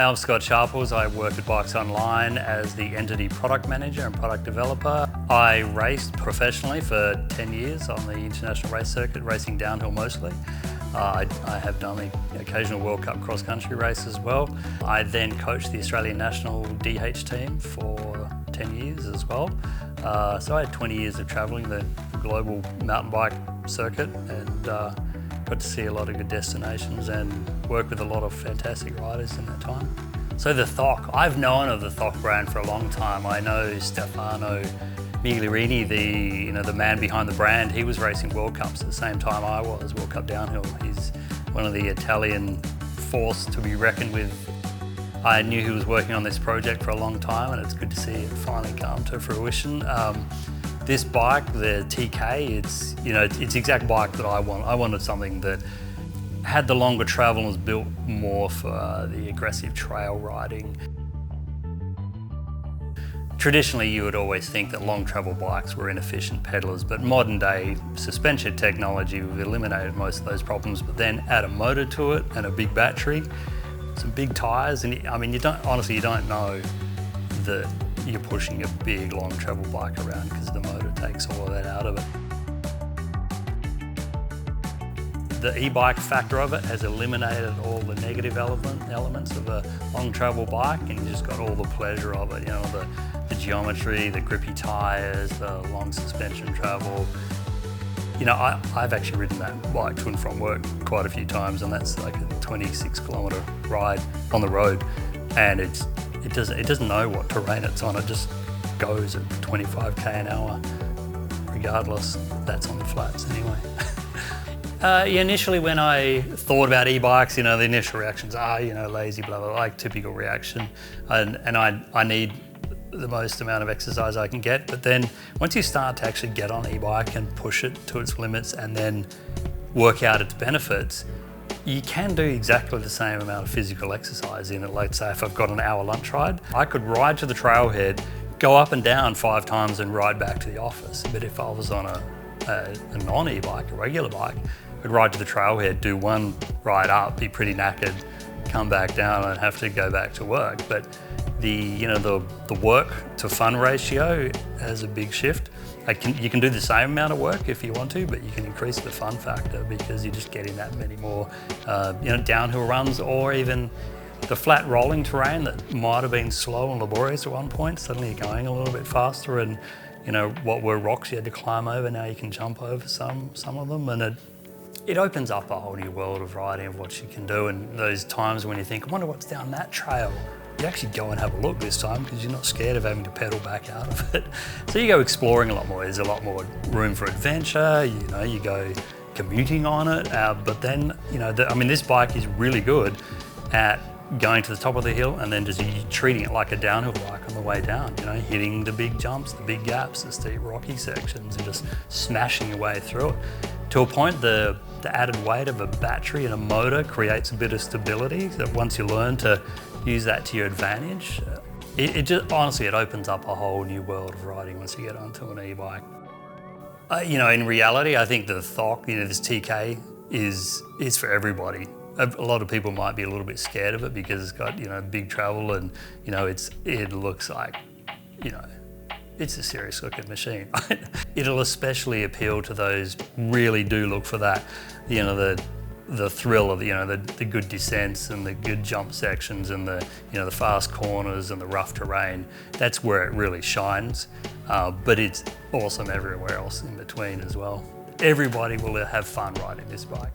I'm Scott Sharples. I work at BikesOnline as the entity product manager and product developer. I raced professionally for 10 years on the international race circuit, racing downhill mostly. I have done the occasional World Cup cross-country race as well. I then coached the Australian national DH team for 10 years as well. So I had 20 years of travelling the global mountain bike circuit and got to see a lot of good destinations and work with a lot of fantastic riders in that time. So the THOK, I've known of the THOK brand for a long time. I know Stefano Migliorini, the man behind the brand. He was racing World Cups at the same time I was, World Cup downhill. He's one of the Italian force to be reckoned with. I knew he was working on this project for a long time, and it's good to see it finally come to fruition. This bike, the TK, it's the exact bike that I want. I wanted something that had the longer travel and was built more for the aggressive trail riding. Traditionally, you would always think that long travel bikes were inefficient pedalers, but modern day suspension technology, we've eliminated most of those problems, but then add a motor to it and a big battery, some big tyres, and I mean, you don't know that you're pushing a big long travel bike around because the motor takes all of that out of it. The e-bike factor of it has eliminated all the negative elements of a long travel bike, and you just got all the pleasure of it, the geometry, the grippy tyres, the long suspension travel. I've actually ridden that bike to and from work quite a few times, and that's like a 26-kilometre ride on the road, and it doesn't know what terrain it's on. It just goes at 25k an hour, regardless. That's on the flats anyway. Initially when I thought about e-bikes, the initial reactions are, lazy, blah, blah, like typical reaction. And I need the most amount of exercise I can get. But then once you start to actually get on e-bike and push it to its limits and then work out its benefits, you can do exactly the same amount of physical exercise in it. Like say if I've got an hour lunch ride, I could ride to the trailhead, go up and down 5 times and ride back to the office. But if I was on a non-e-bike, a regular bike, I'd ride to the trailhead, do one ride up, be pretty knackered, come back down and have to go back to work. But the work to fun ratio has a big shift. You can do the same amount of work if you want to, but you can increase the fun factor because you're just getting that many more downhill runs, or even the flat rolling terrain that might have been slow and laborious at one point, suddenly you're going a little bit faster, and what were rocks you had to climb over, now you can jump over some of them, and it opens up a whole new world of riding, of what you can do. And those times when you think, I wonder what's down that trail, you actually go and have a look this time because you're not scared of having to pedal back out of it. So you go exploring a lot more. There's a lot more room for adventure. You go commuting on it. But then, this bike is really good at going to the top of the hill and then just treating it like a downhill bike on the way down. Hitting the big jumps, the big gaps, the steep rocky sections, and just smashing your way through it. To a point, the added weight of a battery and a motor creates a bit of stability that once you learn to use that to your advantage, honestly, it opens up a whole new world of riding once you get onto an e-bike. In reality, I think the THOK, this TK, is for everybody. A lot of people might be a little bit scared of it because it's got, big travel and, it looks like, it's a serious looking machine. It'll especially appeal to those who really do look for that, the thrill of the good descents and the good jump sections and the fast corners and the rough terrain. That's where it really shines, but it's awesome everywhere else in between as well. Everybody will have fun riding this bike.